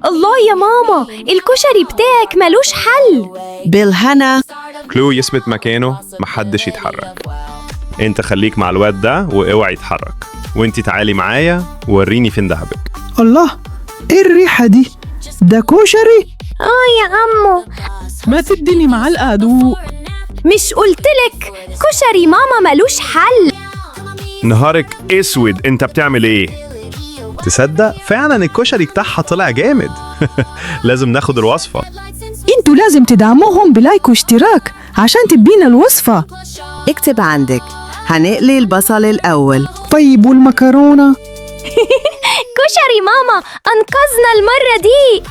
الله يا ماما، الكشري بتاعك ملوش حل. بالهنا. كلو يثبت مكانه، محدش يتحرك. انت خليك مع الواد ده واوعي يتحرك، وانتي تعالي معايا ووريني فين دهبك. الله، ايه الريحة دي؟ ده كشري؟ يا عمو، ما تديني معلقة أدوق. مش قلتلك كشري ماما ملوش حل؟ نهارك اسود، انت بتعمل ايه؟ تصدق فعلا الكشري بتاعها طلع جامد. لازم ناخد الوصفة. انتوا لازم تدعموهم بلايك واشتراك عشان تبينا الوصفة. اكتب عندك. هنقلي البصل الأول. طيب والمكرونة؟ كشري ماما أنقذنا المرة دي.